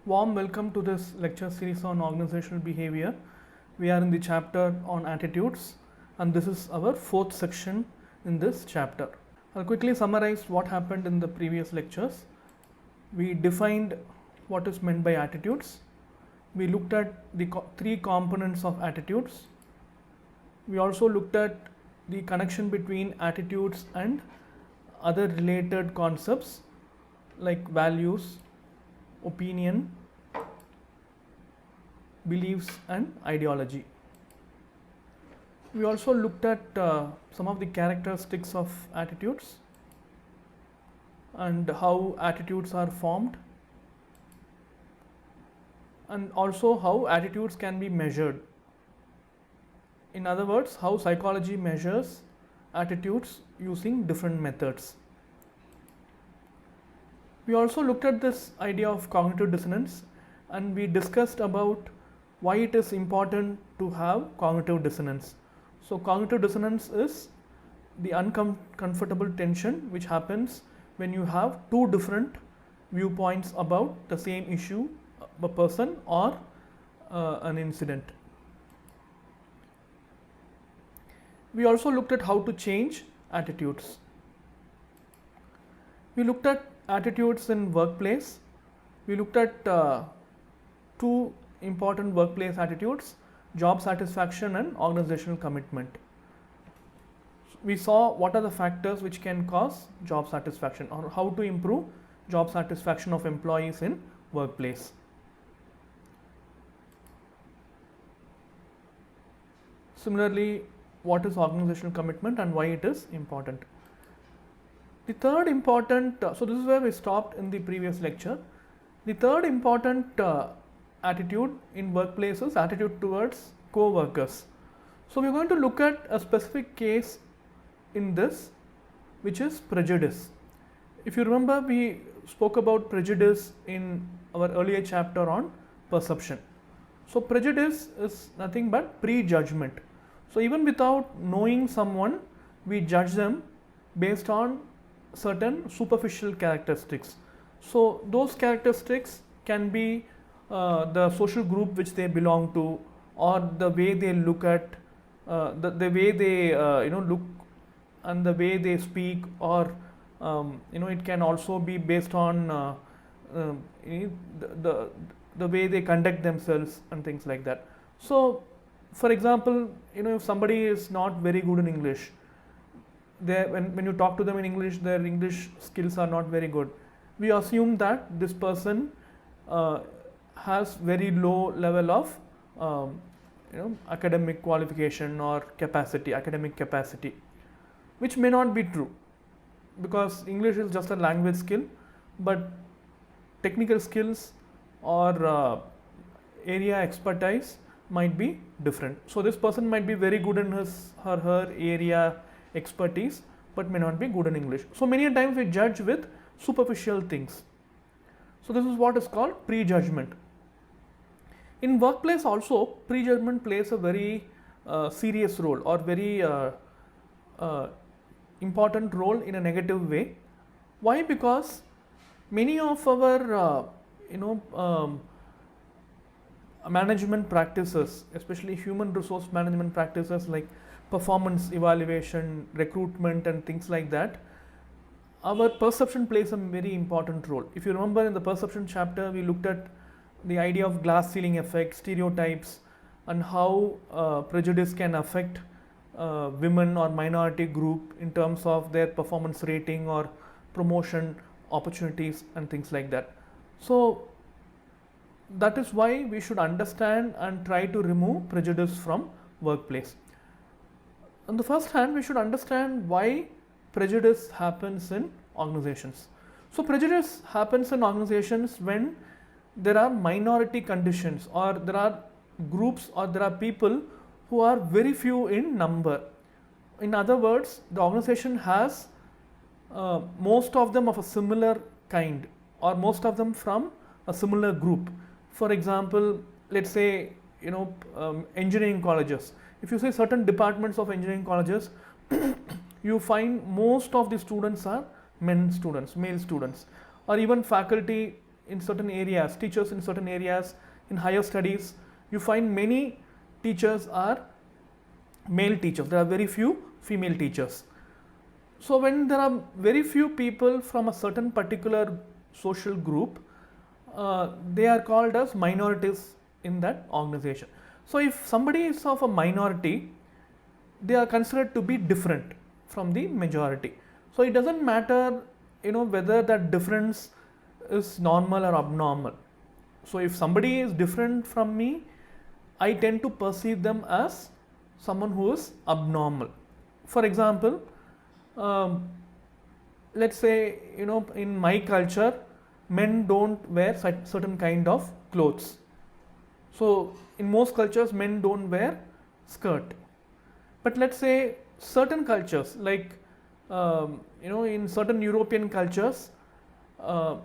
Warm welcome to this lecture series on organizational behavior. We are in the chapter on attitudes, and this is our fourth section in this chapter. I'll quickly summarize what happened in the previous lectures. We defined what is meant by attitudes. We looked at the three components of attitudes. We also looked at the connection between attitudes and other related concepts like values, opinion, beliefs and ideology. We also looked at some of the characteristics of attitudes and how attitudes are formed, and also how attitudes can be measured. In other words, how psychology measures attitudes using different methods. We also looked at this idea of cognitive dissonance, and we discussed about why it is important to have cognitive dissonance. So cognitive dissonance is the uncomfortable tension which happens when you have two different viewpoints about the same issue, a person or an incident. We also looked at how to change attitudes. We looked at attitudes in workplace. We looked at two important workplace attitudes: job satisfaction and organizational commitment. We saw what are the factors which can cause job satisfaction, or how to improve job satisfaction of employees in workplace. Similarly, what is organizational commitment and why it is important. The third important, so this is where we stopped in the previous lecture. The third important attitude in workplace is attitude towards co-workers. So we are going to look at a specific case in this, which is prejudice. If you remember, we spoke about prejudice in our earlier chapter on perception. So prejudice is nothing but prejudgment. So even without knowing someone, we judge them based on certain superficial characteristics. So those characteristics can be the social group which they belong to, or the way they look at, the way they look and the way they speak, or it can also be based on the way they conduct themselves and things like that. So for example, if somebody is not very good in English, when you talk to them in English, their English skills are not very good. We assume that this person has very low level of academic qualification or capacity, academic capacity, which may not be true, because English is just a language skill, but technical skills or area expertise might be different. So this person might be very good in his or her area expertise, but may not be good in English. So many times we judge with superficial things. So this is what is called prejudgment. In workplace also, prejudgment plays a very serious role, or very important role in a negative way. Why? Because many of our management practices, especially human resource management practices like performance evaluation, recruitment and things like that, our perception plays a very important role. If you remember, in the perception chapter, we looked at the idea of glass ceiling effect, stereotypes, and how prejudice can affect women or minority group in terms of their performance rating or promotion opportunities and things like that. So that is why we should understand and try to remove prejudice from workplace. On the first hand, we should understand why prejudice happens in organizations. So prejudice happens in organizations when there are minority conditions, or there are groups, or there are people who are very few in number. In other words, the organization has most of them of a similar kind, or most of them from a similar group. For example, let's say engineering colleges. If you say certain departments of engineering colleges, you find most of the students are male students, or even faculty in certain areas, teachers in certain areas, in higher studies, you find many teachers are male teachers. There are very few female teachers. So when there are very few people from a certain particular social group, they are called as minorities in that organization. So if somebody is of a minority, they are considered to be different from the majority. So it doesn't matter, whether that difference is normal or abnormal. So if somebody is different from me, I tend to perceive them as someone who is abnormal. For example, let's say, in my culture, men don't wear certain kind of clothes. So in most cultures, men don't wear skirt. But let's say certain cultures, like in certain European cultures,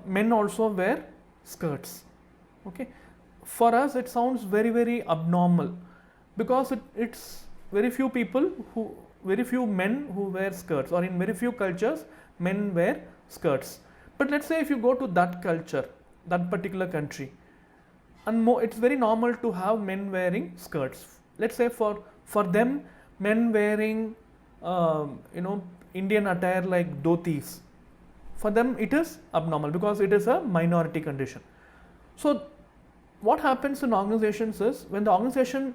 men also wear skirts. Okay, for us it sounds very, very abnormal, because it's very few men who wear skirts, or in very few cultures men wear skirts. But let's say if you go to that culture, that particular country, and it's very normal to have men wearing skirts. Let's say for them, men wearing Indian attire like dhotis, for them it is abnormal because it is a minority condition. So what happens in organizations is, when the organization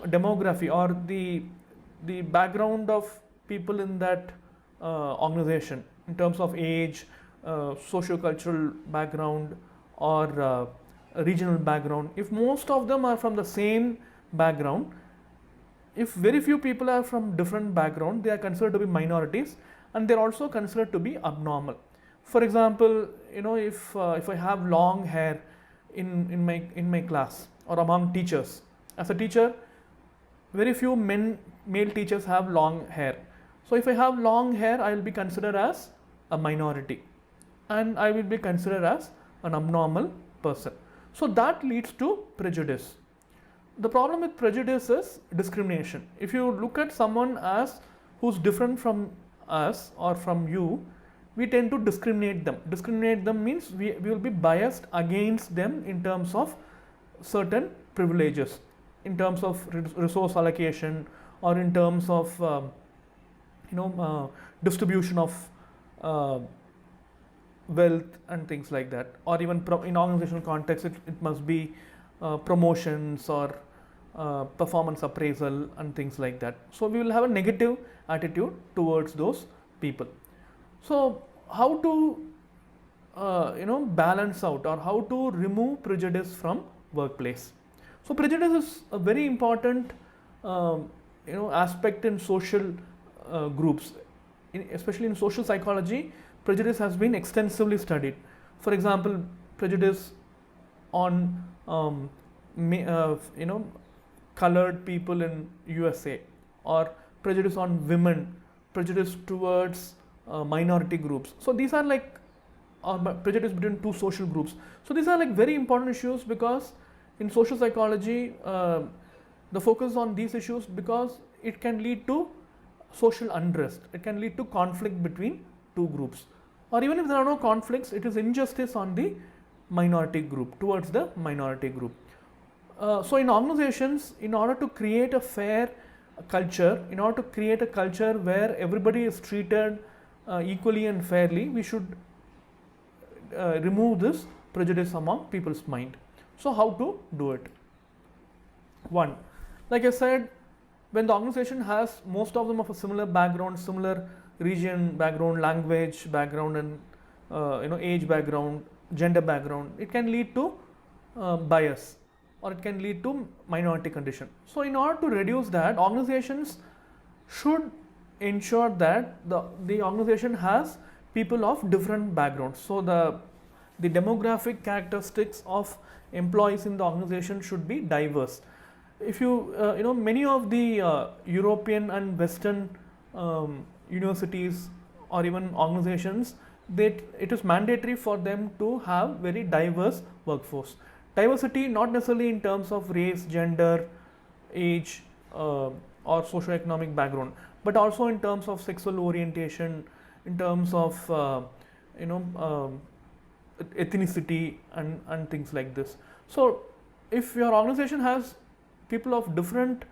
demography or the background of people in that organization in terms of age, socio-cultural background, or regional background, if most of them are from the same background, if very few people are from different background, they are considered to be minorities, and they are also considered to be abnormal. For example, if I have long hair in my class or among teachers, as a teacher, very few male teachers have long hair. So if I have long hair, I will be considered as a minority, and I will be considered as an abnormal person. So that leads to prejudice. The problem with prejudice is discrimination. If you look at someone as who's different from us or from you, we tend to discriminate them. Discriminate them means we will be biased against them in terms of certain privileges, in terms of resource allocation, or in terms of distribution of wealth and things like that, or even in organizational context, it must be promotions or performance appraisal and things like that. So we will have a negative attitude towards those people. So how to balance out, or how to remove prejudice from workplace? So prejudice is a very important aspect in social groups, especially in social psychology. Prejudice has been extensively studied. For example, prejudice on colored people in USA, or prejudice on women, prejudice towards minority groups. So these are like prejudice between two social groups. So these are like very important issues, because in social psychology the focus on these issues, because it can lead to social unrest, it can lead to conflict between two groups, or even if there are no conflicts, it is injustice on the minority group, towards the minority group. So in organizations, in order to create a fair culture, in order to create a culture where everybody is treated equally and fairly, we should remove this prejudice among people's mind. So how to do it? One, like I said, when the organization has most of them of a similar background, similar region background, language background, and age background, gender background, it can lead to bias, or it can lead to minority condition. So in order to reduce that, organizations should ensure that the organization has people of different backgrounds. So the demographic characteristics of employees in the organization should be diverse. If you many of the European and Western universities or even organizations, it is mandatory for them to have very diverse workforce. Diversity not necessarily in terms of race, gender, age, or socioeconomic background, but also in terms of sexual orientation, in terms of ethnicity and things like this. So if your organization has people of different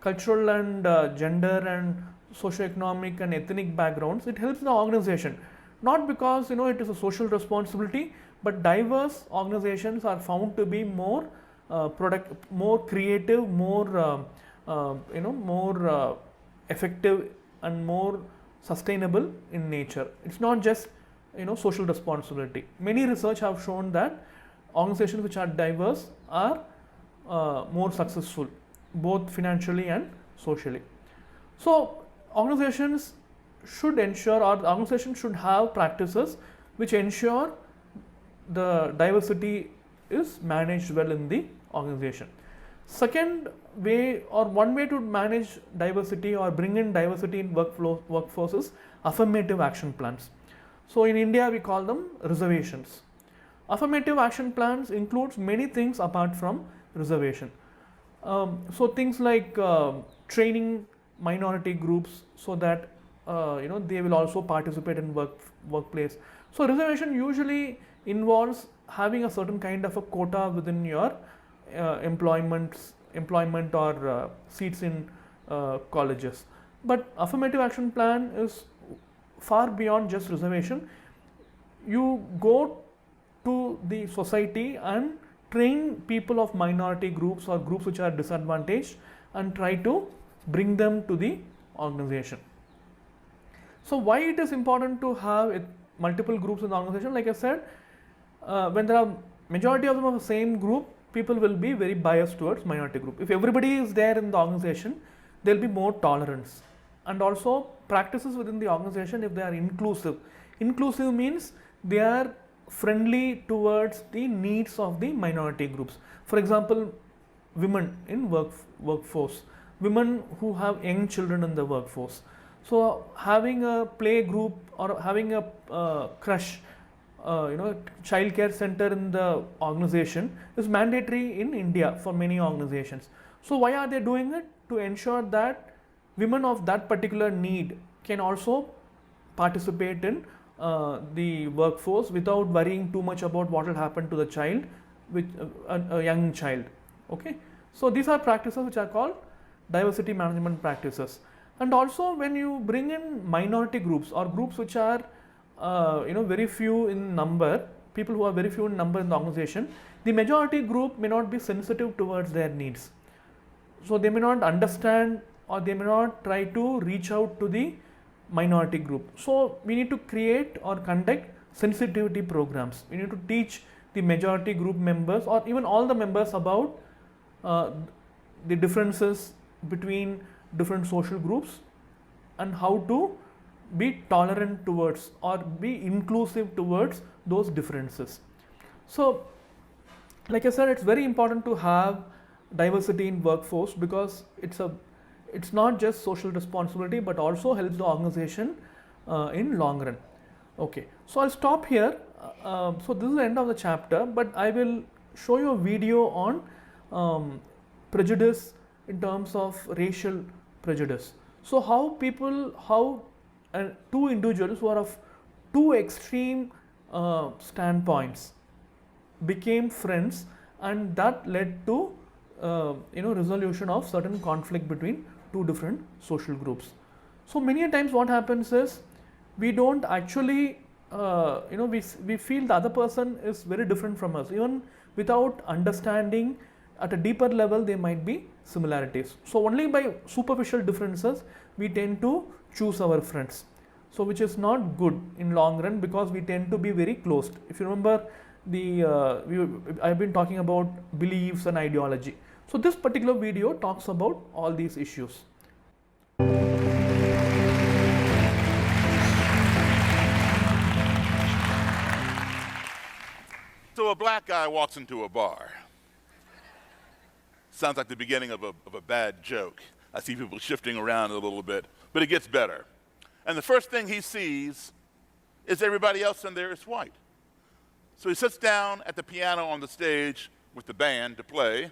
cultural and gender and socioeconomic and ethnic backgrounds, it helps the organization. Not because it is a social responsibility, but diverse organizations are found to be more more creative, more more effective and more sustainable in nature. It's not just social responsibility. Many research have shown that organizations which are diverse are more successful, both financially and socially. So organizations should ensure, or the organization should have practices which ensure the diversity is managed well in the organization. Second way, or one way to manage diversity or bring in diversity in workforce is affirmative action plans. So in India we call them reservations. Affirmative action plans includes many things apart from reservation. So things like training minority groups so that they will also participate in workplace. So reservation usually involves having a certain kind of a quota within your employment or seats in colleges. But affirmative action plan is far beyond just reservation. You go to the society and train people of minority groups or groups which are disadvantaged and try to bring them to the organization. So why it is important to have multiple groups in the organization? Like I said, when there are majority of them of the same group, people will be very biased towards minority group. If everybody is there in the organization, there will be more tolerance. And also practices within the organization, if they are inclusive. Inclusive means they are friendly towards the needs of the minority groups. For example, women in workforce, women who have young children in the workforce. So having a play group or having a crush, child care center in the organization is mandatory in India for many organizations. So why are they doing it? To ensure that women of that particular need can also participate in the workforce without worrying too much about what will happen to the child, with a young child. Okay, so these are practices which are called diversity management practices. And also when you bring in minority groups or groups which are very few in number, people who are very few in number in the organization, the majority group may not be sensitive towards their needs. So they may not understand or they may not try to reach out to the minority group. So we need to create or conduct sensitivity programs. We need to teach the majority group members or even all the members about the differences between different social groups and how to be tolerant towards or be inclusive towards those differences. So like I said, it's very important to have diversity in workforce because it's not just social responsibility but also helps the organization in long run. Okay, so I'll stop here. So this is the end of the chapter, but I will show you a video on prejudice in terms of racial prejudice. So how two individuals who are of two extreme standpoints became friends, and that led to resolution of certain conflict between two different social groups. So many a times what happens is we don't actually we feel the other person is very different from us. Even without understanding at a deeper level there might be similarities. So only by superficial differences we tend to choose our friends. So which is not good in long run because we tend to be very closed. If you remember I've been talking about beliefs and ideology. So this particular video talks about all these issues. So a black guy walks into a bar. Sounds like the beginning of a bad joke. I see people shifting around a little bit, but it gets better. And the first thing he sees is everybody else in there is white. So he sits down at the piano on the stage with the band to play,